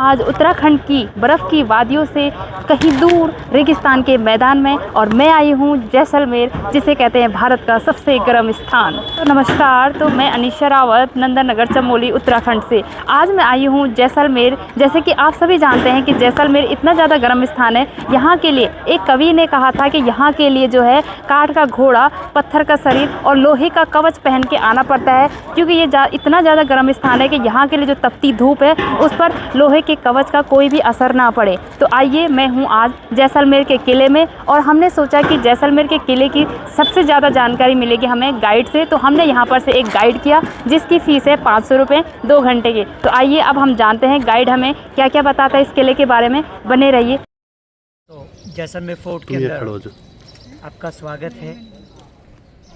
आज उत्तराखंड की बर्फ़ की वादियों से कहीं दूर रेगिस्तान के मैदान में, और मैं आई हूँ जैसलमेर, जिसे कहते हैं भारत का सबसे गर्म स्थान। तो नमस्कार, तो मैं अनीशा रावत नंदन नगर चमोली उत्तराखंड से आज मैं आई हूँ जैसलमेर। जैसे कि आप सभी जानते हैं कि जैसलमेर इतना ज़्यादा गर्म स्थान है, यहाँ के लिए एक कवि ने कहा था कि यहाँ के लिए जो है काठ का घोड़ा, पत्थर का शरीर और लोहे का कवच पहन के आना पड़ता है, क्योंकि ये इतना ज़्यादा गर्म स्थान है कि यहाँ के लिए जो तपती धूप है उस पर लोहे के कवच का कोई भी असर ना पड़े। तो आइए, मैं हूँ आज जैसलमेर के किले में, और हमने सोचा कि जैसलमेर के किले की सबसे ज़्यादा जानकारी मिलेगी हमें गाइड से। तो हमने यहाँ पर से एक गाइड किया जिसकी फ़ीस है 500 रुपये 2 घंटे की। तो आइए अब हम जानते हैं गाइड हमें क्या क्या बताता है इस किले के बारे में। बने रहिए। तो जैसलमेर फोर्ट के अंदर आपका स्वागत है।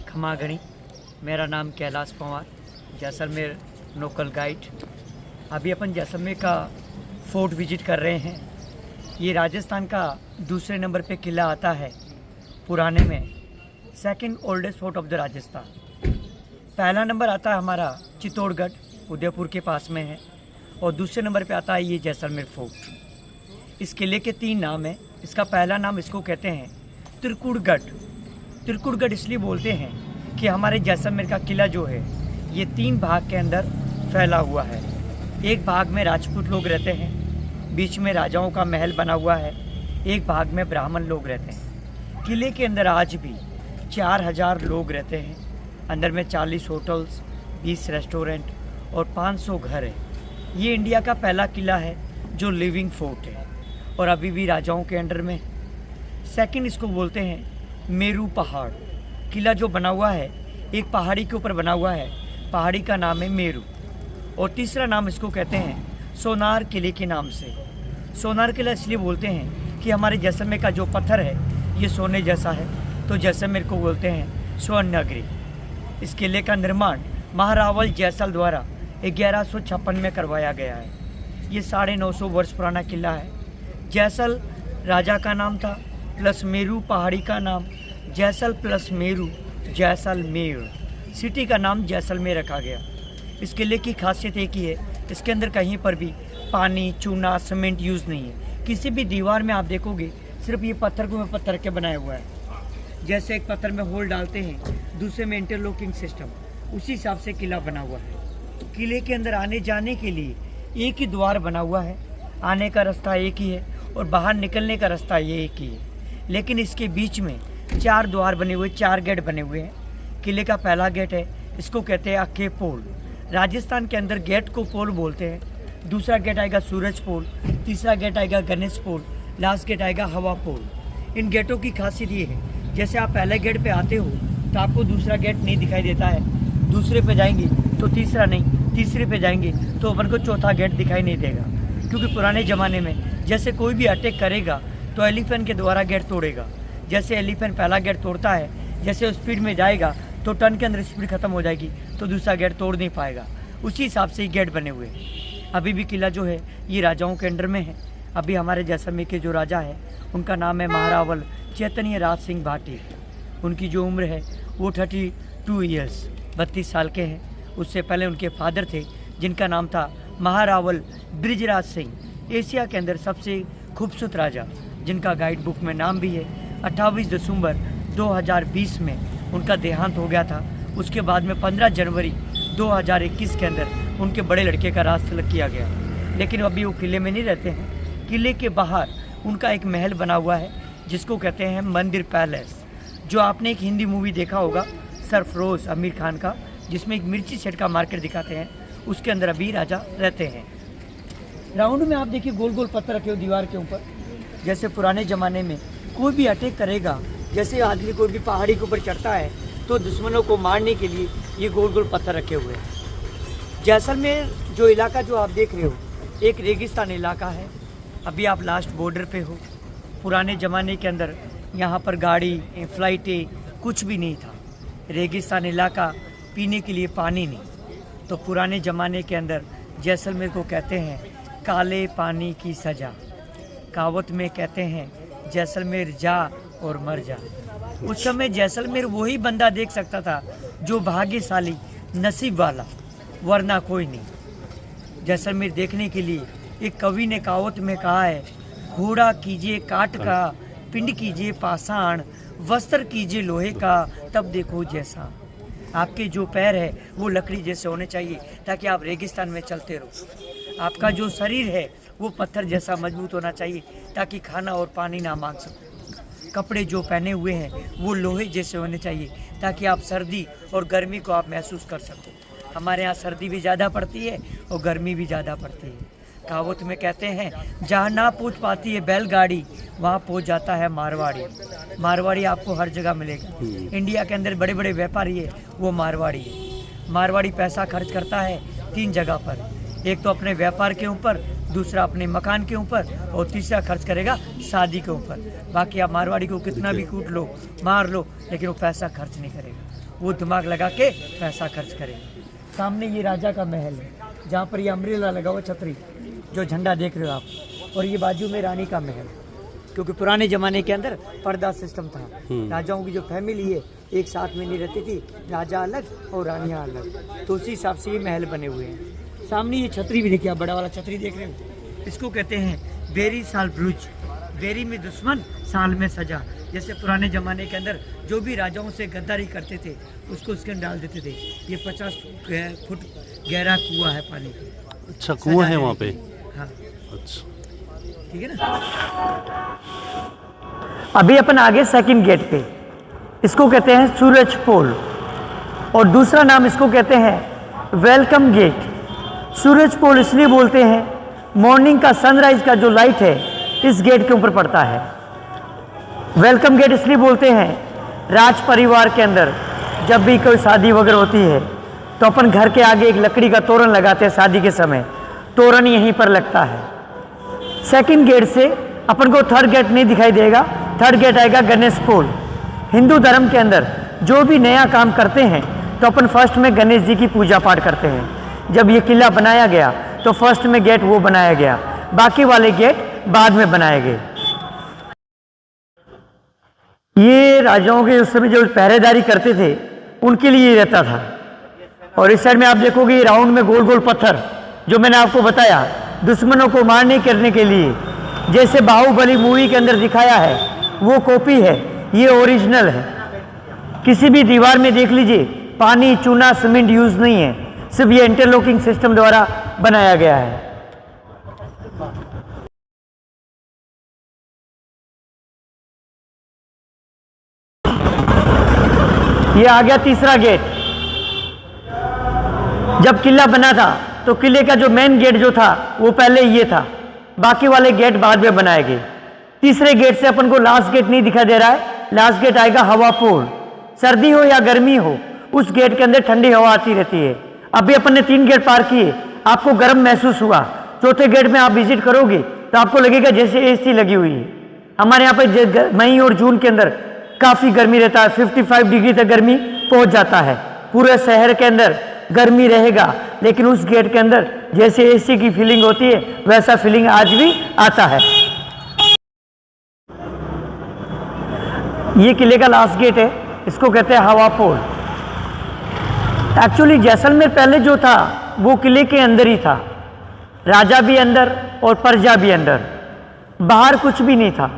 खमागणी, मेरा नाम कैलाश पंवार, जैसलमेर लोकल गाइड। अभी अपन जैसलमेर का फोर्ट विजिट कर रहे हैं। ये राजस्थान का दूसरे नंबर पे किला आता है पुराने में, second oldest fort of the Rajasthan. पहला नंबर आता है हमारा चित्तौड़गढ़, उदयपुर के पास में है, और दूसरे नंबर पे आता है ये जैसलमेर फोर्ट। इस किले के 3 नाम हैं। इसका पहला नाम इसको कहते हैं त्रिकुटगढ़। त्रिकुटगढ़ इसलिए बोलते हैं कि हमारे जैसलमेर का किला जो है ये 3 भाग के अंदर फैला हुआ है। एक भाग में राजपूत लोग रहते हैं, बीच में राजाओं का महल बना हुआ है, एक भाग में ब्राह्मण लोग रहते हैं। किले के अंदर आज भी 4000 लोग रहते हैं। अंदर में 40 होटल्स, 20 रेस्टोरेंट और 500 घर है। ये इंडिया का पहला किला है जो लिविंग फोर्ट है और अभी भी राजाओं के अंडर में। सेकंड इसको बोलते हैं मेरू पहाड़। किला जो बना हुआ है एक पहाड़ी के ऊपर बना हुआ है, पहाड़ी का नाम है मेरू। और तीसरा नाम इसको कहते हैं सोनार किले के नाम से। सोनार किला इसलिए बोलते हैं कि हमारे जैसलमेर का जो पत्थर है ये सोने जैसा है, तो जैसलमेर को बोलते हैं स्वर्ण नगरी। इस किले का निर्माण महारावल जैसल द्वारा 1156 में करवाया गया है। ये 950 वर्ष पुराना किला है। जैसल राजा का नाम था, प्लस मेरू पहाड़ी का नाम, जैसल प्लस मेरू जैसलमेर। सिटी का नाम जैसलमेर रखा गया। इस किले की खासियत एक ही है, इसके अंदर कहीं पर भी पानी, चूना, सीमेंट यूज़ नहीं है। किसी भी दीवार में आप देखोगे सिर्फ ये पत्थर को पत्थर के बनाया हुआ है। जैसे एक पत्थर में होल डालते हैं, दूसरे में इंटरलॉकिंग सिस्टम, उसी हिसाब से किला बना हुआ है। किले के अंदर आने जाने के लिए एक ही द्वार बना हुआ है। आने का रास्ता एक ही है और बाहर निकलने का रास्ता ये एक ही है, लेकिन इसके बीच में 4 द्वार बने हुए, 4 गेट बने हुए हैं। किले का पहला गेट है, इसको कहते हैं अक्के पोल। राजस्थान के अंदर गेट को पोल बोलते हैं। दूसरा गेट आएगा सूरज पोल, तीसरा गेट आएगा गणेश पोल, लास्ट गेट आएगा हवा पोल। इन गेटों की खासियत ये है, जैसे आप पहले गेट पे आते हो तो आपको दूसरा गेट नहीं दिखाई देता है, दूसरे पे जाएंगे तो तीसरा नहीं, तीसरे पे जाएंगे तो अपन को चौथा गेट दिखाई नहीं देगा। क्योंकि पुराने ज़माने में जैसे कोई भी अटैक करेगा तो एलिफेंट के द्वारा गेट तोड़ेगा। जैसे एलिफेंट पहला गेट तोड़ता है, जैसे स्पीड में जाएगा तो टर्न के अंदर स्पीड खत्म हो जाएगी तो दूसरा गेट तोड़ नहीं पाएगा। उसी हिसाब से ही गेट बने हुए हैं। अभी भी किला जो है ये राजाओं के अंडर में है। अभी हमारे जैसलमेर के जो राजा है उनका नाम है महारावल चैतन्य राज सिंह भाटी। उनकी जो उम्र है वो 32 ईयर्स 32 साल के हैं। उससे पहले उनके फादर थे जिनका नाम था महारावल बृजराज सिंह। एशिया के अंदर सबसे खूबसूरत राजा, जिनका गाइड बुक में नाम भी है। 28 दिसंबर 2020 में उनका देहांत हो गया था। उसके बाद में 15 जनवरी 2021 के अंदर उनके बड़े लड़के का राज तिलक किया गया। लेकिन अभी वो किले में नहीं रहते हैं। किले के बाहर उनका एक महल बना हुआ है जिसको कहते हैं मंदिर पैलेस। जो आपने एक हिंदी मूवी देखा होगा सरफरोश आमिर खान का, जिसमें एक मिर्ची सेट का मार्केट दिखाते हैं, उसके अंदर अभी राजा रहते हैं। राउंड में आप देखिए गोल गोल पत्थर रखे हो दीवार के ऊपर। जैसे पुराने ज़माने में कोई भी अटैक करेगा, जैसे आदमी कोई भी पहाड़ी के ऊपर चढ़ता है तो दुश्मनों को मारने के लिए ये गोल गोल पत्थर रखे हुए हैं। जैसलमेर जो इलाका जो आप देख रहे हो एक रेगिस्तान इलाका है। अभी आप लास्ट बॉर्डर पे हो। पुराने ज़माने के अंदर यहाँ पर गाड़ी, फ्लाइटें कुछ भी नहीं था। रेगिस्तान इलाका, पीने के लिए पानी नहीं। तो पुराने ज़माने के अंदर जैसलमेर को कहते हैं काले पानी की सज़ा। कहावत में कहते हैं जैसलमेर जा और मर जा। उस समय जैसलमेर वही बंदा देख सकता था जो भाग्यशाली, नसीब वाला, वरना कोई नहीं। जैसलमेर देखने के लिए एक कवि ने कहावत में कहा है, घोड़ा कीजिए काठ का, पिंड कीजिए पाषाण, वस्त्र कीजिए लोहे का, तब देखो जैसा। आपके जो पैर है वो लकड़ी जैसे होने चाहिए ताकि आप रेगिस्तान में चलते रहो। आपका जो शरीर है वो पत्थर जैसा मजबूत होना चाहिए ताकि खाना और पानी ना मांग सको। कपड़े जो पहने हुए हैं वो लोहे जैसे होने चाहिए ताकि आप सर्दी और गर्मी को आप महसूस कर सको। हमारे यहाँ सर्दी भी ज़्यादा पड़ती है और गर्मी भी ज़्यादा पड़ती है। कहावत में कहते हैं, जहाँ ना पहुँच पाती है बैलगाड़ी वहाँ पहुँच जाता है मारवाड़ी। मारवाड़ी आपको हर जगह मिलेगा। इंडिया के अंदर बड़े बड़े व्यापारी है वो मारवाड़ी है। मारवाड़ी पैसा खर्च करता है 3 जगह पर, एक तो अपने व्यापार के ऊपर, दूसरा अपने मकान के ऊपर और तीसरा खर्च करेगा शादी के ऊपर। बाकी आप मारवाड़ी को कितना भी कूट लो, मार लो, लेकिन वो पैसा खर्च नहीं करेगा। वो दिमाग लगा के पैसा खर्च करेगा। सामने ये राजा का महल है जहाँ पर ये अम्ब्रेला लगा हुआ, छतरी जो झंडा देख रहे हो आप, और ये बाजू में रानी का महल, क्योंकि पुराने ज़माने के अंदर पर्दा सिस्टम था। राजाओं की जो फैमिली है एक साथ में नहीं रहती थी, राजा अलग और रानियाँ अलग, तो उसी हिसाब से ये महल बने हुए हैं। सामने ये छतरी भी देखिए, आप बड़ा वाला छतरी देख रहे हो, इसको कहते हैं बेरी साल ब्रुज। बेरी में दुश्मन, साल में सजा। जैसे पुराने ज़माने के अंदर जो भी राजाओं से गद्दारी करते थे उसको उसके अंदर डाल देते थे। ये 50 फुट गहरा कुआं है पानी का। अच्छा, कुआं है वहाँ पे? हाँ, अच्छा, ठीक है ना। अभी अपन आगे सेकंड गेट पे, इसको कहते हैं सूरज पोल, और दूसरा नाम इसको कहते हैं वेलकम गेट। सूरज पोल इसलिए बोलते हैं, मॉर्निंग का सनराइज का जो लाइट है इस गेट के ऊपर पड़ता है। वेलकम गेट इसलिए बोलते हैं, राज परिवार के अंदर जब भी कोई शादी वगैरह होती है तो अपन घर के आगे एक लकड़ी का तोरण लगाते हैं। शादी के समय तोरण यहीं पर लगता है। सेकंड गेट से अपन को थर्ड गेट नहीं दिखाई देगा। थर्ड गेट आएगा गणेश पोल। हिंदू धर्म के अंदर जो भी नया काम करते हैं तो अपन फर्स्ट में गणेश जी की पूजा पाठ करते हैं। जब ये किला बनाया गया तो फर्स्ट में गेट वो बनाया गया, बाकी वाले गेट बाद में बनाए गए। ये राजाओं के उस समय जो पहरेदारी करते थे उनके लिए ही रहता था। और इस साइड में आप देखोगे ये राउंड में गोल गोल पत्थर, जो मैंने आपको बताया दुश्मनों को मारने करने के लिए, जैसे बाहुबली मूवी के अंदर दिखाया है वो कॉपी है, ये ओरिजिनल है। किसी भी दीवार में देख लीजिए, पानी, चूना, सीमेंट यूज नहीं है, सिर्फ ये इंटरलॉकिंग सिस्टम द्वारा बनाया गया है। ये आ गया तीसरा गेट। जब किला बना था तो किले का जो मेन गेट जो था वो पहले ये था, बाकी वाले गेट बाद में बनाए गए। तीसरे गेट से अपन को लास्ट गेट नहीं दिखाई दे रहा है। लास्ट गेट आएगा हवा पोल। सर्दी हो या गर्मी हो उस गेट के अंदर ठंडी हवा आती रहती है। अभी अपन ने 3 गेट पार किए, आपको गर्म महसूस हुआ। चौथे गेट में आप विजिट करोगे तो आपको लगेगा जैसे एसी लगी हुई है। हमारे यहाँ पे मई और जून के अंदर काफ़ी गर्मी रहता है, 55 डिग्री तक गर्मी पहुँच जाता है। पूरे शहर के अंदर गर्मी रहेगा, लेकिन उस गेट के अंदर जैसे एसी की फीलिंग होती है वैसा फीलिंग आज भी आता है। ये किले का लास्ट गेट है, इसको कहते हैं हवा पोल। एक्चुअली जैसलमेर पहले जो था वो किले के अंदर ही था, राजा भी अंदर और प्रजा भी अंदर, बाहर कुछ भी नहीं था।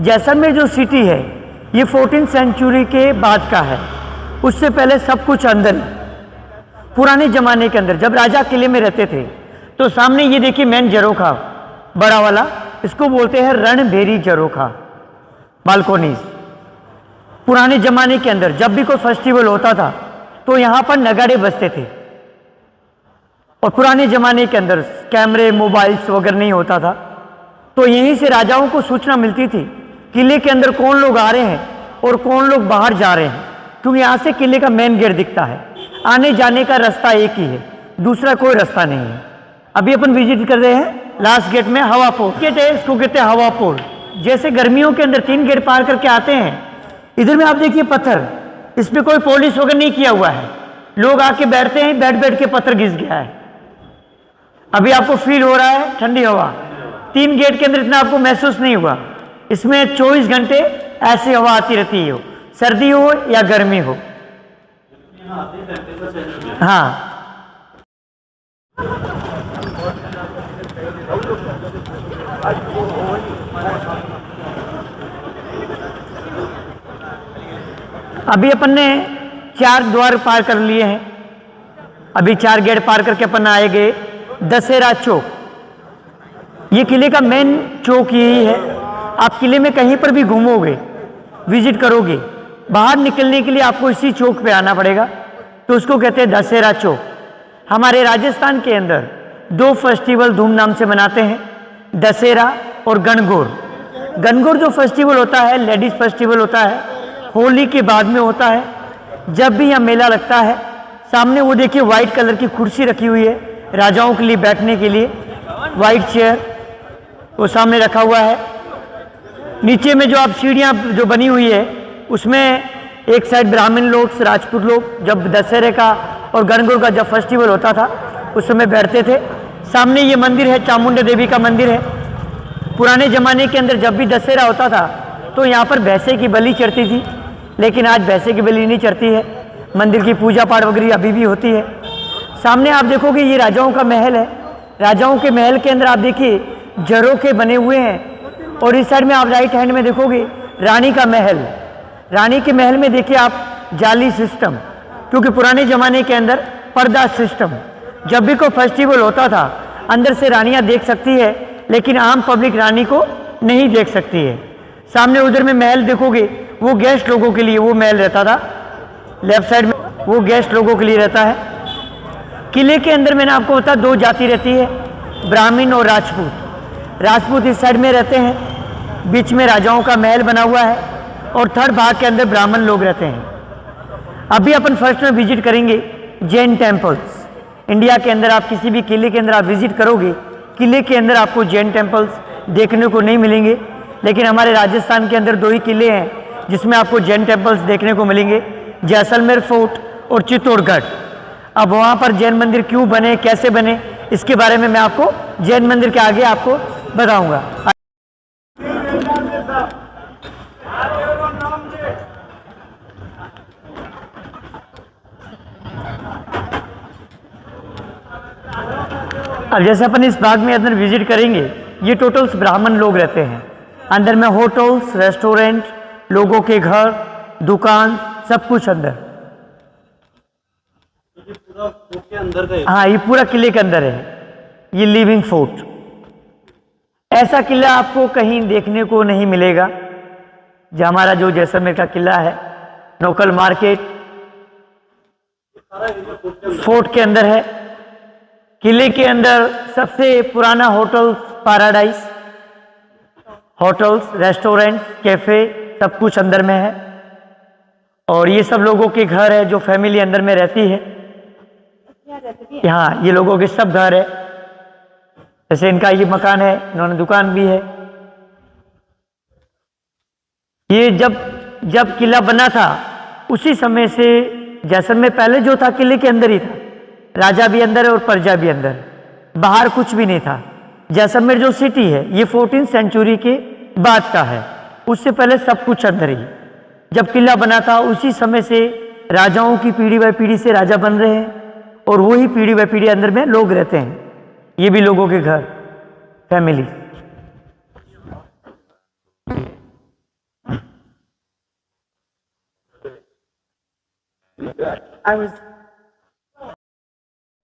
जैसलमेर जो सिटी है ये 14th सेंचुरी के बाद का है, उससे पहले सब कुछ अंदर है। पुराने ज़माने के अंदर जब राजा किले में रहते थे तो सामने ये देखिए मेन झरोखा बड़ा वाला, इसको बोलते हैं रणभेरी झरोखा, बालकोनीज। पुराने ज़माने के अंदर जब भी कोई फेस्टिवल होता था तो यहाँ पर नगाड़े बजते थे। और पुराने ज़माने के अंदर कैमरे, मोबाइल्स वगैरह नहीं होता था, तो यहीं से राजाओं को सूचना मिलती थी किले के अंदर कौन लोग आ रहे हैं और कौन लोग बाहर जा रहे हैं, क्योंकि यहाँ से किले का मेन गेट दिखता है। आने जाने का रास्ता एक ही है, दूसरा कोई रास्ता नहीं है। अभी अपन विजिट कर रहे हैं लास्ट गेट में हवा पोल गेट है, इसको कहते हैं हवा पोल। जैसे गर्मियों के अंदर 3 गेट पार करके आते हैं, इधर में आप देखिए पत्थर, इस पर कोई पॉलिश वगैरह नहीं किया हुआ है, लोग आके बैठते हैं, बैठ बैठ के पत्थर घिस गया है। अभी आपको फील हो रहा है ठंडी हवा। 3 गेट के अंदर इतना आपको महसूस नहीं हुआ। इसमें 24 घंटे ऐसी हवा आती रहती है, सर्दी हो या गर्मी हो। हाँ, अभी अपन ने 4 द्वार पार कर लिए हैं। अभी 4 गेट पार करके अपन आएंगे दशहरा चौक। ये किले का मेन चौक यही है। आप किले में कहीं पर भी घूमोगे, विजिट करोगे, बाहर निकलने के लिए आपको इसी चौक पे आना पड़ेगा, तो उसको कहते हैं दशहरा चौक। हमारे राजस्थान के अंदर 2 फेस्टिवल धूमधाम से मनाते हैं, दशहरा और गणगौर। गणगौर जो फेस्टिवल होता है, लेडीज फेस्टिवल होता है, होली के बाद में होता है। जब भी यहाँ मेला लगता है, सामने वो देखिए वाइट कलर की कुर्सी रखी हुई है राजाओं के लिए बैठने के लिए, वाइट चेयर वो सामने रखा हुआ है। नीचे में जो आप सीढ़ियाँ जो बनी हुई है, उसमें एक साइड ब्राह्मण लोग, राजपूत लोग जब दशहरे का और गणगौर का जब फेस्टिवल होता था उस समय बैठते थे। सामने ये मंदिर है, चामुंडा देवी का मंदिर है। पुराने ज़माने के अंदर जब भी दशहरा होता था तो यहाँ पर भैंसे की बलि चढ़ती थी, लेकिन आज भैंसे की बलि नहीं चढ़ती है। मंदिर की पूजा पाठ वगैरह अभी भी होती है। सामने आप देखोगे ये राजाओं का महल है। राजाओं के महल के अंदर आप देखिए जरों के बने हुए हैं, और इस साइड में आप राइट हैंड में देखोगे रानी का महल। रानी के महल में देखिए आप जाली सिस्टम, क्योंकि पुराने ज़माने के अंदर पर्दा सिस्टम, जब भी कोई फेस्टिवल होता था अंदर से रानियां देख सकती है, लेकिन आम पब्लिक रानी को नहीं देख सकती है। सामने उधर में महल देखोगे, वो गेस्ट लोगों के लिए वो महल रहता था। लेफ्ट साइड में वो गेस्ट लोगों के लिए रहता है। किले के अंदर मैंने आपको बताया 2 जाति रहती है, ब्राह्मण और राजपूत। राजपूत इस साइड में रहते हैं, बीच में राजाओं का महल बना हुआ है, और थर्ड भाग के अंदर ब्राह्मण लोग रहते हैं। अभी अपन फर्स्ट में विजिट करेंगे जैन टेम्पल्स। इंडिया के अंदर आप किसी भी किले के अंदर आप विजिट करोगे, किले के अंदर आपको जैन टेम्पल्स देखने को नहीं मिलेंगे, लेकिन हमारे राजस्थान के अंदर 2 ही किले हैं जिसमें आपको जैन टेम्पल्स देखने को मिलेंगे, जैसलमेर फोर्ट और चित्तौड़गढ़। अब वहाँ पर जैन मंदिर क्यों बने, कैसे बने, इसके बारे में मैं आपको जैन मंदिर के आगे आपको बताऊंगा। अब जैसे अपन इस बाग में अंदर विजिट करेंगे, ये टोटल्स ब्राह्मण लोग रहते हैं। अंदर में होटल्स, रेस्टोरेंट, लोगों के घर, दुकान, सब कुछ अंदर। हाँ, ये पूरा किले के अंदर है। ये लिविंग फोर्ट। ऐसा किला आपको कहीं देखने को नहीं मिलेगा। जो हमारा जो जैसलमेर का किला है, लोकल मार्केट फोर्ट के अंदर है। किले के अंदर सबसे पुराना hotel paradise, hotels, restaurant, cafe, सब कुछ अंदर में है। और ये सब लोगों के घर है जो फैमिली अंदर में रहती है। यहाँ ये लोगों के सब घर है। जैसे इनका ये मकान है, इन्होंने दुकान भी है। ये जब किला बना था उसी समय से जैसलमेर पहले जो था किले के अंदर ही था। राजा भी अंदर है और प्रजा भी अंदर, बाहर कुछ भी नहीं था। जैसलमेर जो सिटी है ये 14वीं सेंचुरी के बाद का है, उससे पहले सब कुछ अंदर ही। जब किला बना था उसी समय से राजाओं की पीढ़ी बाय पीढ़ी से राजा बन रहे हैं, और वही पीढ़ी बाय पीढ़ी अंदर में लोग रहते हैं। ये भी लोगों के घर, फैमिली।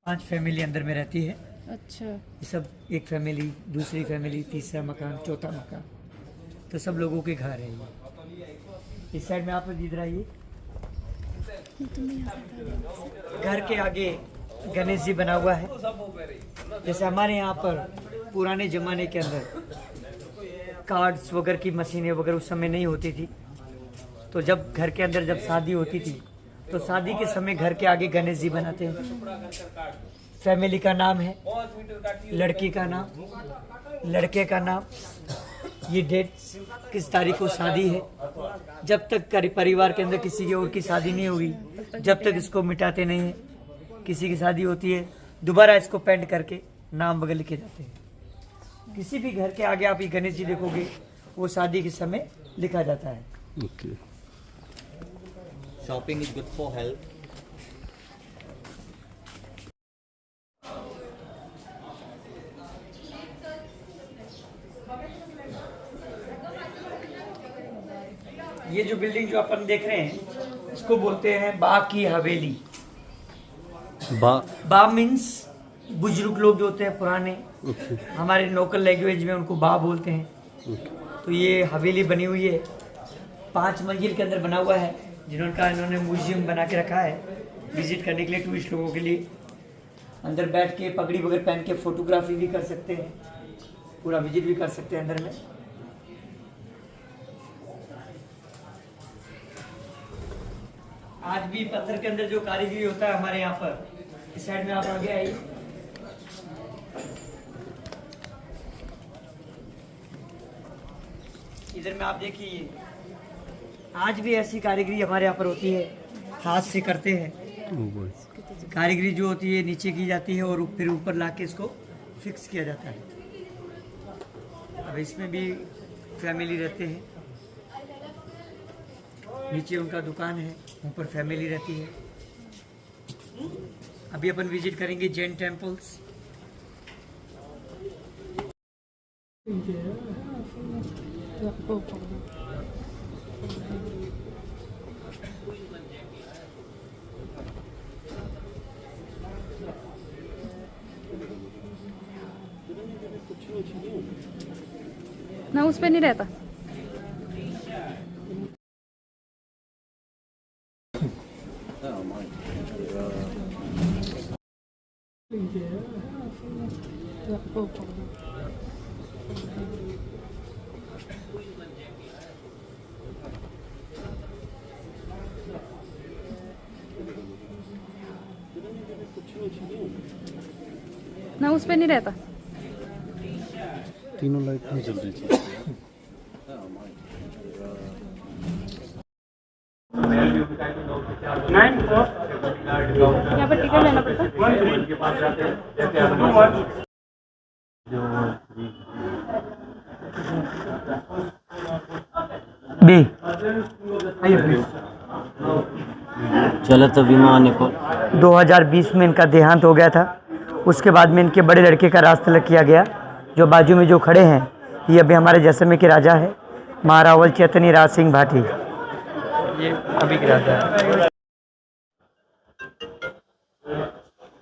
पांच फैमिली अंदर में रहती है। अच्छा। ये सब एक फैमिली, दूसरी फैमिली, तीसरा मकान, चौथा मकान, तो सब लोगों के घर है ये। इस साइड में आप इधर आइए। घर के आगे गणेश जी बना हुआ है। जैसे हमारे यहाँ पर पुराने जमाने के अंदर कार्ड्स वगैरह की मशीनें वगैरह उस समय नहीं होती थी, तो जब घर के अंदर जब शादी होती थी तो शादी के समय घर के आगे गणेश जी बनाते हैं। फैमिली का नाम है, लड़की का नाम, लड़के का नाम, ये डेट किस तारीख को शादी है। जब तक परिवार के अंदर किसी की और की शादी नहीं होगी, जब तक इसको मिटाते नहीं है। किसी की शादी होती है दोबारा इसको पेंट करके नाम वगैरह लिखे जाते हैं। किसी भी घर के आगे आप ये गणेश जी देखोगे, वो शादी के समय लिखा जाता है। Okay. Shopping is good for health. ये जो बिल्डिंग जो अपन देख रहे हैं इसको बोलते हैं बा की हवेली। बा मीन्स बुजुर्ग लोग जो होते हैं पुराने, हमारे लोकल लैंग्वेज में उनको बा बोलते हैं। तो ये हवेली बनी हुई है, 5 मंजिल के अंदर बना हुआ है, इन्होंने म्यूजियम बना के रखा है विजिट करने के लिए, टूरिस्ट लोगों के लिए। अंदर बैठ के पगड़ी वगैरह पहन के फोटोग्राफी भी कर सकते हैं, पूरा विजिट भी कर सकते हैं अंदर में। आज भी पत्थर के अंदर जो कारीगरी होता है हमारे यहाँ पर, इस साइड में आप आगे आइए। इधर में आप देखिए, आज भी ऐसी कारीगरी हमारे यहाँ पर होती है, हाथ से करते हैं। कारीगरी जो होती है नीचे की जाती है और फिर ऊपर लाके इसको फिक्स किया जाता है। अब इसमें भी फैमिली रहते हैं, नीचे उनका दुकान है, ऊपर फैमिली रहती है। अभी अपन विजिट करेंगे जैन टेम्पल्स। ना उस पे नहीं रहता। ना उस पे नहीं रहता। तीनों लाइट नहीं जल रही थी। यहाँ पर टिकट लेना पड़ता है। चलो तो विमान को 2020 में इनका देहांत हो गया था। उसके बाद में इनके बड़े लड़के का राज तिलक किया गया। जो बाजू में जो खड़े हैं ये अभी हमारे जैसलमेर के राजा है, महारावल चैतन्य राज सिंह भाटी, ये अभी के राजा है।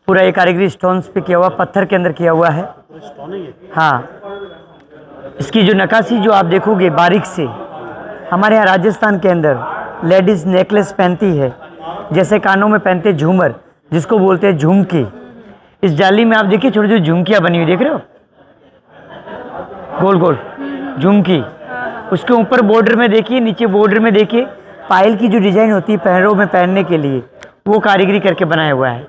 पूरा ये कारीगरी स्टोन्स पे किया हुआ, पत्थर के अंदर किया हुआ है। हाँ, इसकी जो नक्काशी जो आप देखोगे बारीक से, हमारे यहाँ राजस्थान के अंदर लेडीज नेकलेस पहनती है, जैसे कानों में पहनते झूमर जिसको बोलते हैं झुमकी। इस जाली में आप देखिए छोटी छोटी झुमकियाँ बनी हुई, देख रहे हो, गोल गोल झुमकी। उसके ऊपर बॉर्डर में देखिए, नीचे बॉर्डर में देखिए पायल की जो डिजाइन होती है पैरों में पहनने के लिए, वो कारीगरी करके बनाया हुआ है।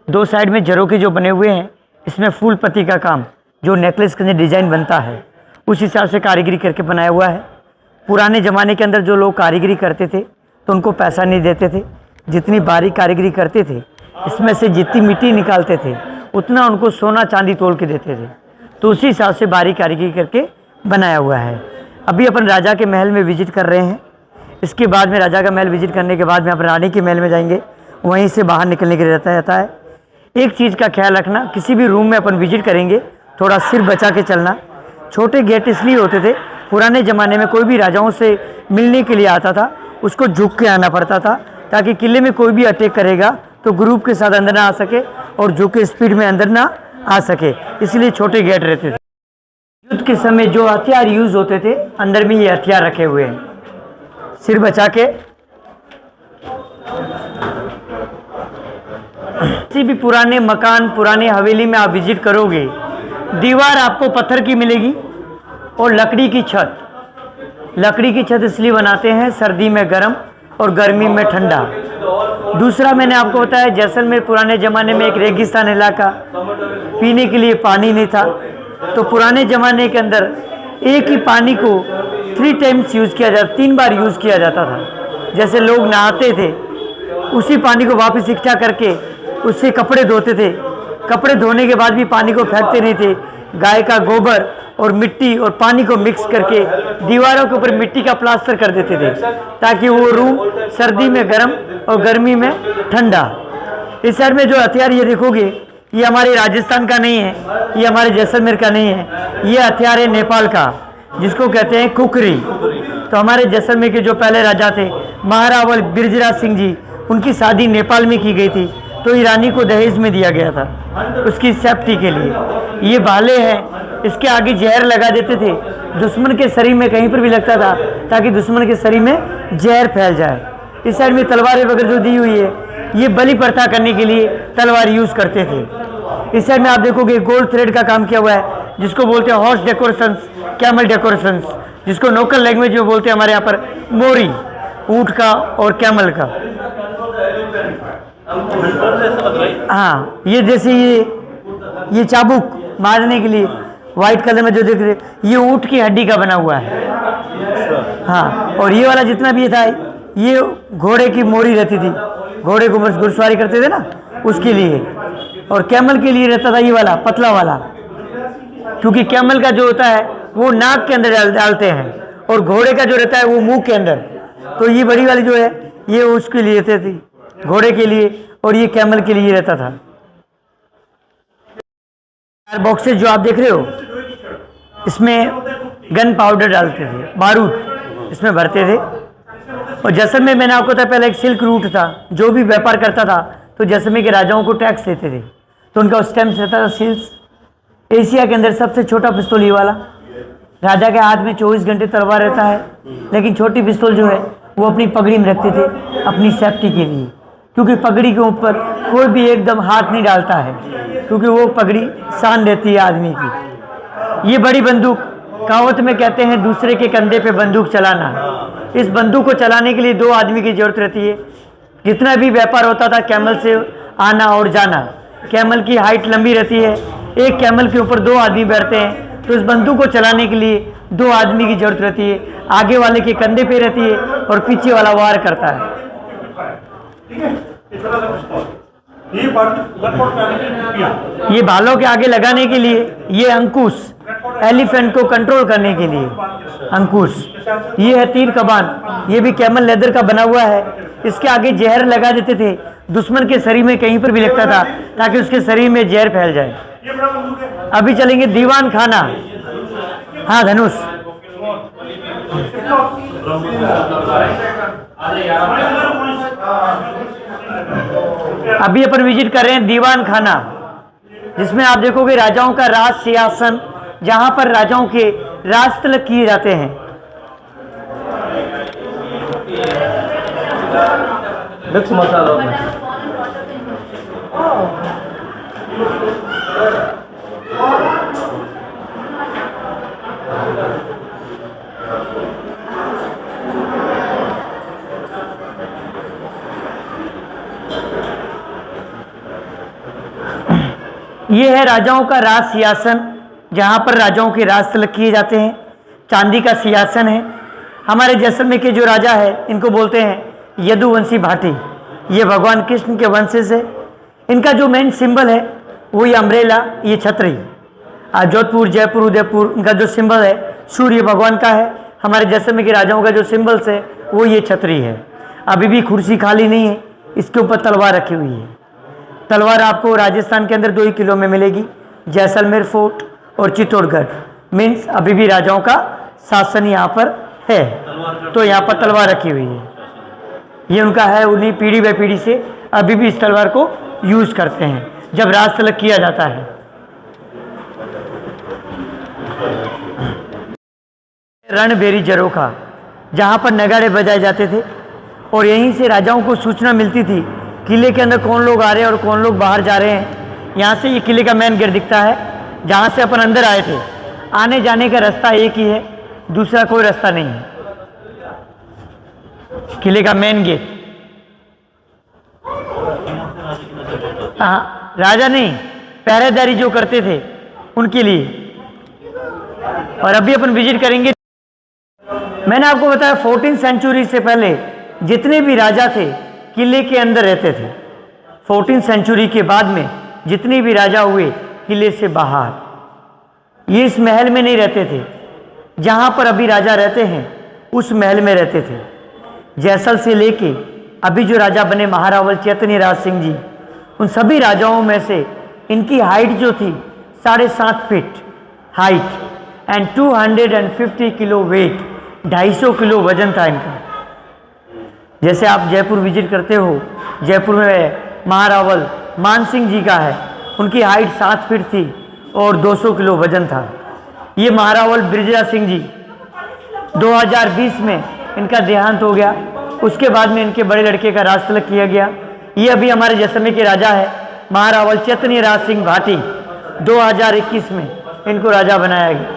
2 साइड में जरों के जो बने हुए हैं, इसमें फूल पत्ती का काम जो नेकलेस के अंदर डिजाइन बनता है उस हिसाब से कारीगरी करके बनाया हुआ है। पुराने ज़माने के अंदर जो लोग कारीगरी करते थे तो उनको पैसा नहीं देते थे, जितनी बारीक कारीगरी करते थे इसमें से जितनी मिट्टी निकालते थे उतना उनको सोना चांदी तोल के देते थे। तो उसी हिसाब से बारीक कारीगरी करके बनाया हुआ है। अभी अपन राजा के महल में विजिट कर रहे हैं। इसके बाद में राजा का महल विजिट करने के बाद में अपन रानी के महल में जाएंगे, वहीं से बाहर निकलने के लिए रहता है। एक चीज़ का ख्याल रखना, किसी भी रूम में अपन विजिट करेंगे थोड़ा सिर बचा के चलना। छोटे गेट इसलिए होते थे, पुराने ज़माने में कोई भी राजाओं से मिलने के लिए आता था उसको झुक के आना पड़ता था, ताकि किले में कोई भी अटैक करेगा तो ग्रुप के साथ अंदर ना आ सके और झुक के स्पीड में अंदर ना आ सके, इसलिए छोटे गेट रहते थे। युद्ध के समय जो हथियार यूज़ होते थे अंदर में ये हथियार रखे हुए हैं, सिर बचा के। किसी भी पुराने मकान, पुराने हवेली में आप विजिट करोगे, दीवार आपको पत्थर की मिलेगी और लकड़ी की छत। लकड़ी की छत इसलिए बनाते हैं सर्दी में गर्म और गर्मी में ठंडा। दूसरा मैंने आपको बताया जैसलमेर पुराने ज़माने में एक रेगिस्तान इलाका, पीने के लिए पानी नहीं था, तो पुराने ज़माने के अंदर एक ही पानी को 3 टाइम्स यूज़ किया जाता, 3 बार यूज़ किया जाता था। जैसे लोग नहाते थे उसी पानी को वापस इकट्ठा करके उससे कपड़े धोते थे, कपड़े धोने के बाद भी पानी को फेंकते नहीं थे। गाय का गोबर और मिट्टी और पानी को मिक्स करके दीवारों के ऊपर मिट्टी का प्लास्टर कर देते थे, ताकि वो रूम सर्दी में गर्म और गर्मी में ठंडा। इस साइड में जो हथियार ये देखोगे, ये हमारे राजस्थान का नहीं है, ये हमारे जैसलमेर का नहीं है, ये हथियार है नेपाल का, जिसको कहते हैं कुकरी। तो हमारे जैसलमेर के जो पहले राजा थे महारावल बिरजराज सिंह जी, उनकी शादी नेपाल में की गई थी, तो ईरानी को दहेज में दिया गया था उसकी सेफ्टी के लिए। ये भाले हैं, इसके आगे जहर लगा देते थे, दुश्मन के शरीर में कहीं पर भी लगता था ताकि दुश्मन के शरीर में जहर फैल जाए। इस साइड में तलवारें वगैरह जो दी हुई है, ये बलि प्रथा करने के लिए तलवार यूज़ करते थे। इस साइड में आप देखोगे गोल्ड थ्रेड का काम किया हुआ है, जिसको बोलते हैं हॉर्स डेकोरेशंस, कैमल डेकोरेशंस, जिसको लोकल लैंग्वेज में बोलते हैं हमारे यहाँ पर मोरी, ऊँट का और कैमल का। हाँ, ये जैसे ये चाबुक मारने के लिए वाइट कलर में जो देख रहे, ये ऊँट की हड्डी का बना हुआ है। हाँ, और ये वाला जितना भी था, ये घोड़े की मोरी रहती थी, घोड़े को घुड़सवारी करते थे ना, उसके लिए। और कैमल के लिए रहता था ये वाला पतला वाला, क्योंकि कैमल का जो होता है वो नाक के अंदर डालते हैं, और घोड़े का जो रहता है वो मुंह के अंदर। तो ये बड़ी वाली जो है ये उसके लिए रहती थी, घोड़े के लिए, और ये कैमल के लिए रहता था। बॉक्सेस जो आप देख रहे हो, इसमें गन पाउडर डालते थे, बारूद इसमें भरते थे। और जैसलमेर मैंने आपको बताया पहले एक सिल्क रूट था, जो भी व्यापार करता था तो जैसलमेर के राजाओं को टैक्स देते थे, तो उनका उस टाइम से रहता था सिल्स। एशिया के अंदर सबसे छोटा पिस्तौल ये वाला, राजा के हाथ में 24 घंटे तलवार रहता है, लेकिन छोटी पिस्तौल जो है वो अपनी पगड़ी में रखते थे अपनी सेफ्टी के लिए, क्योंकि पगड़ी के ऊपर कोई भी एकदम हाथ नहीं डालता है, क्योंकि वो पगड़ी शान रहती है आदमी की। ये बड़ी बंदूक, कहावत में कहते हैं दूसरे के कंधे पे बंदूक चलाना। इस बंदूक को चलाने के लिए 2 आदमी की जरूरत रहती है। जितना भी व्यापार होता था कैमल से आना और जाना, कैमल की हाइट लंबी रहती है, एक कैमल के ऊपर 2 आदमी बैठते हैं, तो इस बंदूक को चलाने के लिए 2 आदमी की जरूरत रहती है। आगे वाले के कंधे पे रहती है और पीछे वाला वार करता है। ये बालों के आगे लगाने के लिए, ये अंकुश, एलिफेंट को कंट्रोल करने के लिए अंकुश। ये है तीर कमान, ये भी कैमल लेदर का बना हुआ है। इसके आगे जहर लगा देते थे, दुश्मन के शरीर में कहीं पर भी लगता था ताकि उसके शरीर में जहर फैल जाए। अभी चलेंगे दीवान खाना। हाँ धनुष, अभी अपन विजिट कर रहे हैं दीवान खाना, जिसमें आप देखोगे राजाओं का राज सिंहासन, जहां पर राजाओं के राज तिलक किए जाते हैं। मिक्स मसाला ये है राजाओं का राज सिंहासन, जहाँ पर राजाओं के राज तिलक किए जाते हैं। चांदी का सिंहासन है। हमारे जैसलमेर के जो राजा है इनको बोलते हैं यदुवंशी भाटी। ये भगवान कृष्ण के वंशज है। इनका जो मेन सिंबल है वो ये अम्ब्रेला, ये छतरी। जोधपुर, जयपुर, उदयपुर इनका जो सिंबल है सूर्य भगवान का है। हमारे जैसलमेर के राजाओं का जो सिंबल्स है वो ये छतरी है। अभी भी कुर्सी खाली नहीं है, इसके ऊपर तलवार रखी हुई है। तलवार आपको राजस्थान के अंदर 2 ही किलो में मिलेगी, जैसलमेर फोर्ट और चित्तौड़गढ़। मीन्स अभी भी राजाओं का शासन यहाँ पर है, तो यहाँ पर तलवार रखी हुई है। ये उनका है, उन्हीं पीढ़ी बाई पीढ़ी से अभी भी इस तलवार को यूज करते हैं जब राज तिलक किया जाता है। रणबेरी जरोखा, जहाँ पर नगाड़े बजाए जाते थे और यहीं से राजाओं को सूचना मिलती थी किले के अंदर कौन लोग आ रहे हैं और कौन लोग बाहर जा रहे हैं। यहाँ से ये किले का मेन गेट दिखता है, जहाँ से अपन अंदर आए थे। आने जाने का रास्ता एक ही है, दूसरा कोई रास्ता नहीं है। किले का मेन गेट। हाँ, राजा नहीं, पहरेदारी जो करते थे उनके लिए। और अभी अपन विजिट करेंगे। मैंने आपको बताया 14वीं सेंचुरी से पहले जितने भी राजा थे किले के अंदर रहते थे। 14वीं सेंचुरी के बाद में जितने भी राजा हुए किले से बाहर, ये इस महल में नहीं रहते थे। जहाँ पर अभी राजा रहते हैं उस महल में रहते थे। जैसल से लेके अभी जो राजा बने महारावल चैतन्य राज सिंह जी, उन सभी राजाओं में से इनकी हाइट जो थी 7.5 feet height and 250 kilo weight, 250 kilo वजन था इनका। जैसे आप जयपुर विजिट करते हो, जयपुर में महारावल मानसिंह जी का है, उनकी हाइट 7 फीट थी और 200 किलो वजन था। ये महारावल ब्रिजराज सिंह जी 2020 में इनका देहांत हो गया। उसके बाद में इनके बड़े लड़के का राज तिलक किया गया। ये अभी हमारे जैसलमेर के राजा है महारावल चैतन्य राज सिंह भाटी। 2021 में इनको राजा बनाया गया।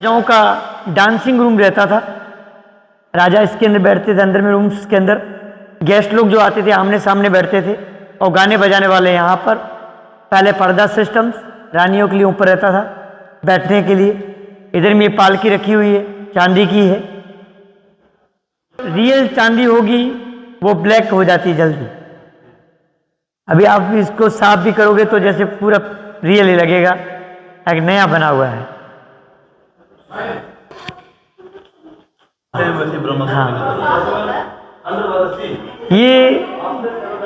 राजाओं का डांसिंग रूम रहता था, राजा इसके अंदर बैठते थे, अंदर में रूम्स के अंदर गेस्ट लोग जो आते थे आमने सामने बैठते थे और गाने बजाने वाले यहाँ पर। पहले पर्दा सिस्टम्स रानियों के लिए ऊपर रहता था बैठने के लिए। इधर में ये पालकी रखी हुई है, चांदी की है। रियल चांदी होगी वो ब्लैक हो जाती जल्दी। अभी आप इसको साफ भी करोगे तो जैसे पूरा रियल ही लगेगा, एक नया बना हुआ है। हाँ, ये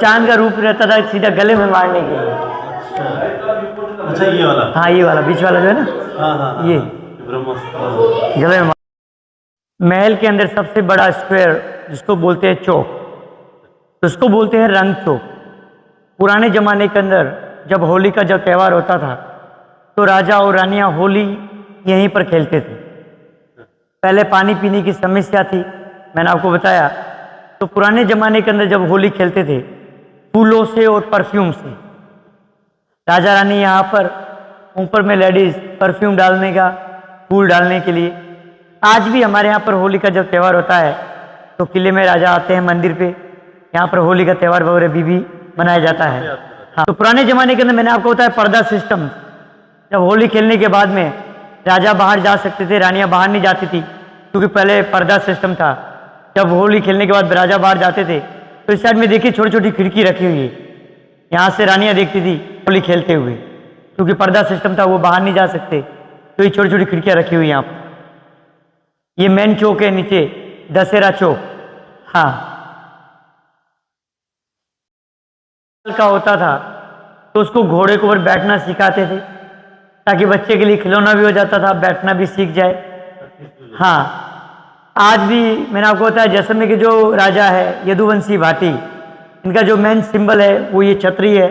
चांद का रूप रहता था सीधा गले में मारने के लिए। अच्छा, ये वाला? हाँ, ये वाला बीच वाला जो है ना, हाँ, ये गले में। महल के अंदर सबसे बड़ा स्क्वायर जिसको बोलते हैं चौक, तो उसको बोलते हैं रंग चौक। पुराने जमाने के अंदर जब होली का जब त्यौहार होता था तो राजा और रानियां होली यहीं पर खेलते थे। पहले पानी पीने की समस्या थी, मैंने आपको बताया। तो पुराने जमाने के अंदर जब होली खेलते थे फूलों से और परफ्यूम से, राजा रानी यहाँ पर ऊपर में लेडीज परफ्यूम डालने का, फूल डालने के लिए। आज भी हमारे यहाँ पर होली का जब त्यौहार होता है तो किले में राजा आते हैं मंदिर पे, यहाँ पर होली का त्यौहार वगैरह भी मनाया जाता है। हाँ, तो पुराने जमाने के अंदर मैंने आपको बताया पर्दा सिस्टम। जब होली खेलने के बाद में राजा बाहर जा सकते थे, रानियां बाहर नहीं जाती थी क्योंकि पहले पर्दा सिस्टम था। जब होली खेलने के बाद राजा बाहर जाते थे तो इस साइड में देखिए छोटी छोटी खिड़की रखी हुई है, यहाँ से रानियां देखती थी होली खेलते हुए, क्योंकि पर्दा सिस्टम था, वो बाहर नहीं जा सकते। तो ये छोटी छोटी खिड़कियाँ रखी हुई यहाँ पर। ये मेन चौक है, नीचे दशहरा चौक। हाँ, का होता था तो उसको घोड़े के ऊपर बैठना सिखाते थे ताकि बच्चे के लिए खिलौना भी हो जाता था, बैठना भी सीख जाए। हाँ, आज भी मैंने आपको बताया जैसलमेर के जो राजा है यदुवंशी भाटी, इनका जो मेन सिंबल है वो ये छतरी है।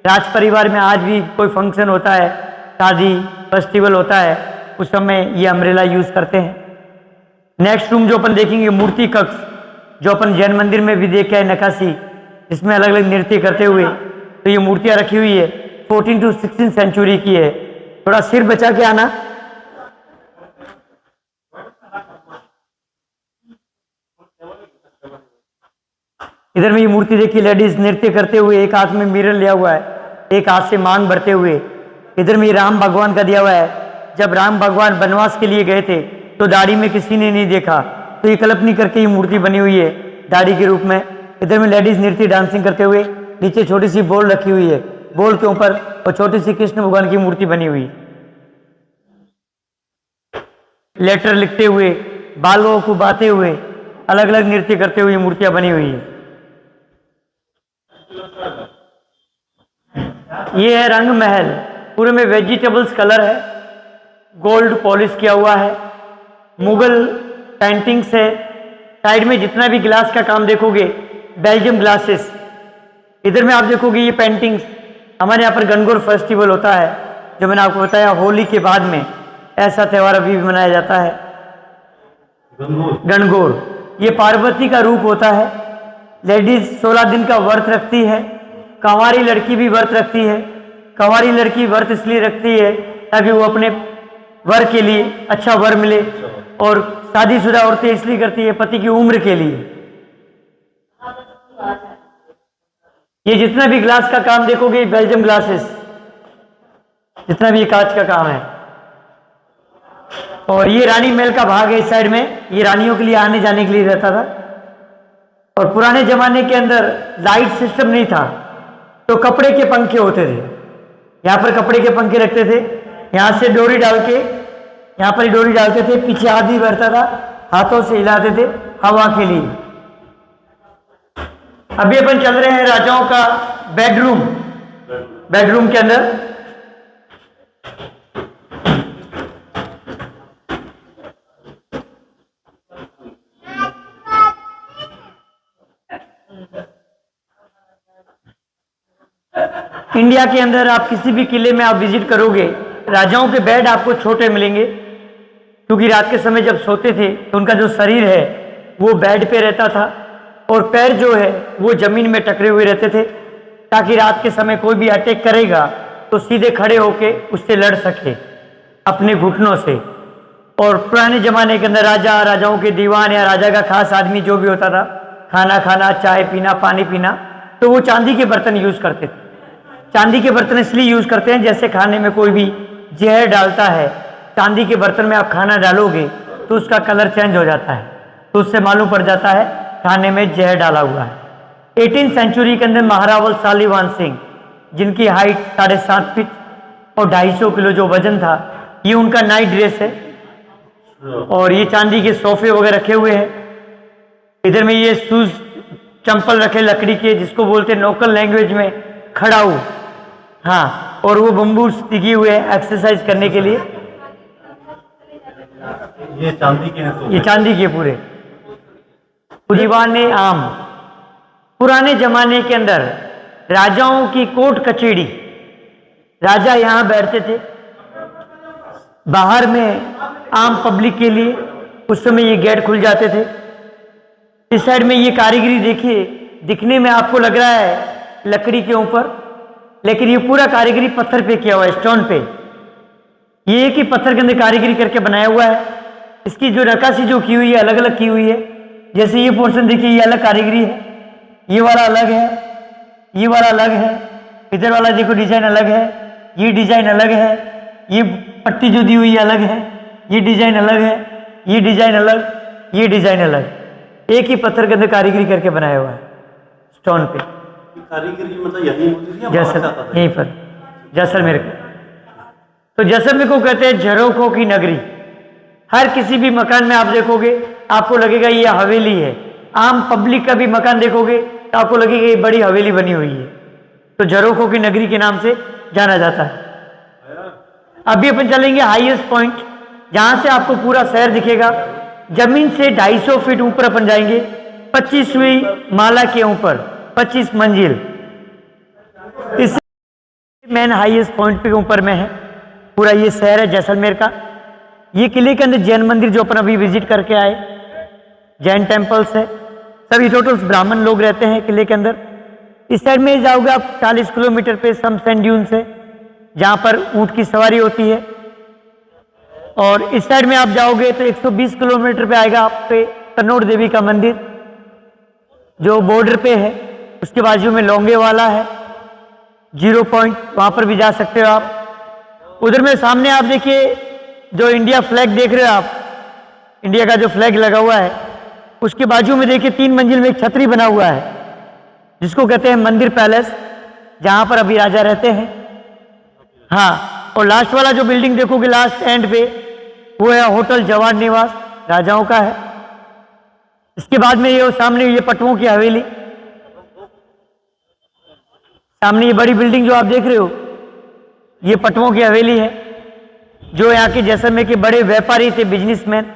राज परिवार में आज भी कोई फंक्शन होता है, शादी फेस्टिवल होता है, उस समय ये अम्ब्रेला यूज करते हैं। नेक्स्ट रूम जो अपन देखेंगे मूर्ति कक्ष, जो अपन जैन मंदिर में भी देखे है नक्काशी, इसमें अलग अलग नृत्य करते हुए। तो ये मूर्तियां रखी हुई है, 14 to 16 सेंचुरी की है। थोड़ा सिर बचा के आना। इधर में ये मूर्ति देखिए, लेडीज नृत्य करते हुए, एक हाथ में मिरर लिया हुआ है, एक हाथ से मांग भरते हुए। इधर में ये राम भगवान का दिया हुआ है, जब राम भगवान वनवास के लिए गए थे तो दाढ़ी में किसी ने नहीं देखा, तो ये कल्पनी करके ये मूर्ति बनी हुई है दाढ़ी के रूप में। इधर में लेडीज नृत्य डांसिंग करते हुए, नीचे छोटी सी बोल रखी हुई है, बोल के ऊपर और छोटी सी कृष्ण भगवान की मूर्ति बनी हुई। लेटर लिखते हुए, बालों को बाते हुए, अलग अलग नृत्य करते हुए मूर्तियां बनी हुई है। ये है रंग महल, पूरे में वेजिटेबल्स कलर है, गोल्ड पॉलिश किया हुआ है, मुगल पेंटिंग्स है। साइड में जितना भी ग्लास का काम देखोगे बेल्जियम ग्लासेस। इधर में आप देखोगे ये पेंटिंग्स। हमारे यहाँ पर गणगौर फेस्टिवल होता है, जो मैंने आपको बताया होली के बाद में ऐसा त्यौहार अभी भी मनाया जाता है, गणगौर। ये पार्वती का रूप होता है। लेडीज 16 दिन का व्रत रखती है, कंवारी लड़की भी व्रत रखती है। कंवारी लड़की व्रत इसलिए रखती है ताकि वो अपने वर के लिए अच्छा वर मिले, और शादीशुदा औरतें इसलिए करती है पति की उम्र के लिए। ये जितना भी ग्लास का काम देखोगे बेल्जियम ग्लासेस, जितना भी कांच का काम है। और ये रानी महल का भाग है, इस साइड में ये रानियों के लिए आने जाने के लिए रहता था। और पुराने जमाने के अंदर लाइट सिस्टम नहीं था, तो कपड़े के पंखे होते थे। यहाँ पर कपड़े के पंखे रखते थे, यहाँ से डोरी डाल के यहाँ पर डोरी डालते थे, पीछे आदमी बैठता था, हाथों से हिलाते थे हवा के लिए। अभी अपन चल रहे हैं राजाओं का बेडरूम। बेडरूम के अंदर इंडिया के अंदर आप किसी भी किले में आप विजिट करोगे, राजाओं के बेड आपको छोटे मिलेंगे, क्योंकि रात के समय जब सोते थे तो उनका जो शरीर है वो बेड पे रहता था और पैर जो है वो जमीन में टकरे हुए रहते थे, ताकि रात के समय कोई भी अटैक करेगा तो सीधे खड़े होके उससे लड़ सके अपने घुटनों से। और पुराने जमाने के अंदर राजा, राजाओं के दीवान या राजा का खास आदमी जो भी होता था, खाना खाना, चाय पीना, पानी पीना, तो वो चांदी के बर्तन यूज करते थे। चांदी के बर्तन इसलिए यूज करते हैं, जैसे खाने में कोई भी जहर डालता है, चांदी के बर्तन में आप खाना डालोगे तो उसका कलर चेंज हो जाता है, तो उससे मालूम पड़ जाता है खाने में जहर डाला हुआ है। 18वीं सेंचुरी के अंदर महारावल सालीवान सिंह, जिनकी हाइट 7.5 फीट और 250 किलो जो वजन था, ये उनका नाइट ड्रेस है। और ये चांदी के सोफे वगैरह रखे हुए हैं। इधर में ये शूज, चंपल रखे लकड़ी के, जिसको बोलते हैं लोकल लैंग्वेज में खड़ाऊ। हाँ, और वो बम्बू दिखे हुए हैं एक्सरसाइज करने के लिए। ये चांदी के हैं, ये चांदी के पूरे। दीवाने आम, पुराने जमाने के अंदर राजाओं की कोर्ट कचहरी, राजा यहाँ बैठते थे, बाहर में आम पब्लिक के लिए उस समय ये गेट खुल जाते थे। इस साइड में ये कारीगरी देखिए, दिखने में आपको लग रहा है लकड़ी के ऊपर, लेकिन ये पूरा कारीगरी पत्थर पे किया हुआ है, स्टोन पे। ये एक ही पत्थर के अंदर कारीगरी करके बनाया हुआ है। इसकी जो नक्काशी जो की हुई है अलग अलग की हुई है। जैसे ये पोर्शन देखिए, ये अलग कारीगरी है, ये वाला अलग है, ये वाला अलग है, इधर वाला देखो डिजाइन अलग है, ये डिजाइन अलग है, ये पट्टी जो दी हुई है अलग है, ये डिजाइन अलग है, ये डिजाइन अलग, ये डिजाइन अलग। एक ही पत्थर के अंदर कारीगरी करके बनाया हुआ है स्टोन पे। कारीगरी मतलब यही होती थी, जैसलमेर, यहीं पर जैसलमेर का। तो जैसलमेर को कहते हैं झरोखों की नगरी। हर किसी भी मकान में आप देखोगे आपको लगेगा ये हवेली है। आम पब्लिक का भी मकान देखोगे तो आपको लगेगा ये बड़ी हवेली बनी हुई है। तो झरोखों की नगरी के नाम से जाना जाता है। अभी अपन चलेंगे हाईएस्ट पॉइंट, जहां से आपको पूरा शहर दिखेगा। जमीन से 250 फीट ऊपर अपन जाएंगे, 25वीं माला के ऊपर, 25 मंजिल। इस मेन हाईएस्ट पॉइंट के ऊपर में है पूरा ये शहर है जैसलमेर का। ये किले के अंदर जैन मंदिर जो अपन अभी विजिट करके आए, जैन टेम्पल्स है, सभी टोटल ब्राह्मण लोग रहते हैं किले के अंदर। इस साइड में जाओगे आप 40 किलोमीटर पे सम सैंड ड्यून्स है, जहां पर ऊंट की सवारी होती है। और इस साइड में आप जाओगे तो 120 किलोमीटर पे आएगा आप पे कन्नौड़ देवी का मंदिर, जो बॉर्डर पे है। उसके बाजू में लोंगे वाला है, 0 पॉइंट, वहां पर भी जा सकते हो आप। उधर में सामने आप देखिए जो इंडिया फ्लैग देख रहे हो आप, इंडिया का जो फ्लैग लगा हुआ है, उसके बाजू में देखिए 3 मंजिल में एक छतरी बना हुआ है, जिसको कहते हैं मंदिर पैलेस, जहां पर अभी राजा रहते हैं। हाँ, और लास्ट वाला जो बिल्डिंग देखोगे लास्ट एंड पे, वो है होटल जवान निवास, राजाओं का है। इसके बाद में ये सामने ये पटवों की हवेली, सामने ये बड़ी बिल्डिंग जो आप देख रहे हो, ये पटवों की हवेली है, जो यहाँ के जैसलमेर के बड़े व्यापारी थे, बिजनेसमैन।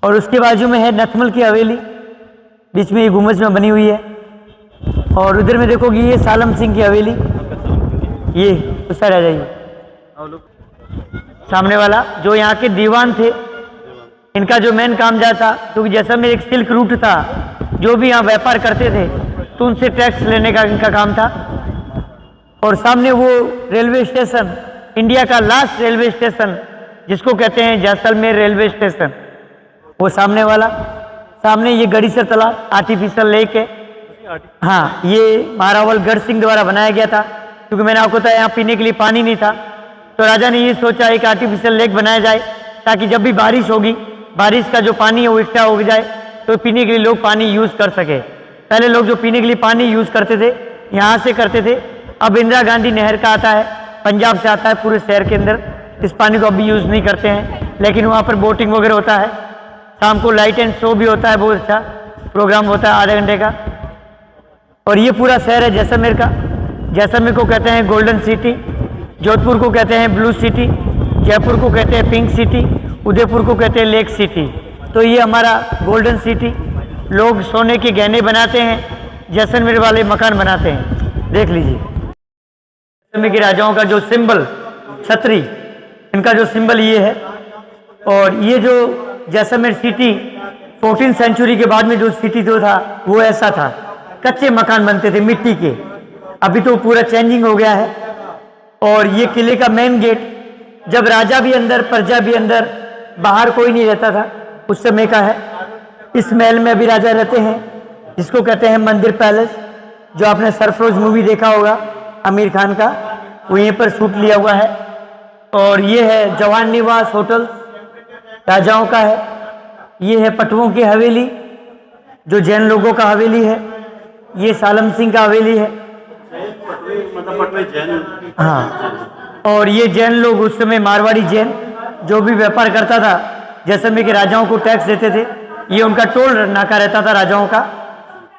और उसके बाजू में है नथमल की हवेली, बीच में ये गुम्बज में बनी हुई है। और उधर में देखोगे ये सालम सिंह की हवेली, ये उस साइड आ जाइए, सामने वाला जो यहाँ के दीवान थे, इनका जो मेन काम जाता, क्योंकि जैसलमेर एक सिल्क रूट था, जो भी यहाँ व्यापार करते थे तो उनसे टैक्स लेने का इनका काम था। और सामने वो रेलवे स्टेशन, इंडिया का लास्ट रेलवे स्टेशन, जिसको कहते हैं जैसलमेर रेलवे स्टेशन, वो सामने वाला। सामने ये गढ़ीसर तालाब, आर्टिफिशियल लेक है। हाँ, ये महारावल गढ़ सिंह द्वारा बनाया गया था, क्योंकि मैंने आपको बताया यहाँ पीने के लिए पानी नहीं था, तो राजा ने ये सोचा एक आर्टिफिशियल लेक बनाया जाए, ताकि जब भी बारिश होगी, बारिश का जो पानी है वो इकट्ठा हो जाए, तो पीने के लिए लोग पानी यूज कर सके। पहले लोग जो पीने के लिए पानी यूज करते थे यहाँ से करते थे। अब इंदिरा गांधी नहर का आता है, पंजाब से आता है पूरे शहर के अंदर, इस पानी को अभी यूज नहीं करते हैं, लेकिन वहाँ पर बोटिंग वगैरह होता है। शाम को लाइट एंड शो भी होता है, बहुत अच्छा प्रोग्राम होता है आधे घंटे का। और ये पूरा शहर है जैसलमेर का। जैसलमेर को कहते हैं गोल्डन सिटी, जोधपुर को कहते हैं ब्लू सिटी, जयपुर को कहते हैं पिंक सिटी, उदयपुर को कहते हैं लेक सिटी। तो ये हमारा गोल्डन सिटी, लोग सोने के गहने बनाते हैं, जैसलमेर वाले मकान बनाते हैं। देख लीजिए जैसलमेर के राजाओं का जो सिंबल छतरी, इनका जो सिंबल ये है। और ये जो जैसलमेर सिटी 14th सेंचुरी के बाद में जो सिटी जो था वो ऐसा था, कच्चे मकान बनते थे मिट्टी के। अभी तो पूरा चेंजिंग हो गया है। और ये किले का मेन गेट, जब राजा भी अंदर प्रजा भी अंदर, बाहर कोई नहीं रहता था, उस समय का है। इस महल में अभी राजा रहते हैं, जिसको कहते हैं मंदिर पैलेस। जो आपने सरफरोश मूवी देखा होगा आमिर खान का, वो यहीं पर शूट लिया हुआ है। और ये है जवान निवास होटल, राजाओं का है। ये है पटवों की हवेली, जो जैन लोगों का हवेली है। ये सालम सिंह का हवेली है। मतलब पटवे जैन। हाँ, और ये जैन लोग उस समय मारवाड़ी जैन जो भी व्यापार करता था, जैसलमेर के राजाओं को टैक्स देते थे। ये उनका टोल नाका रहता था राजाओं का।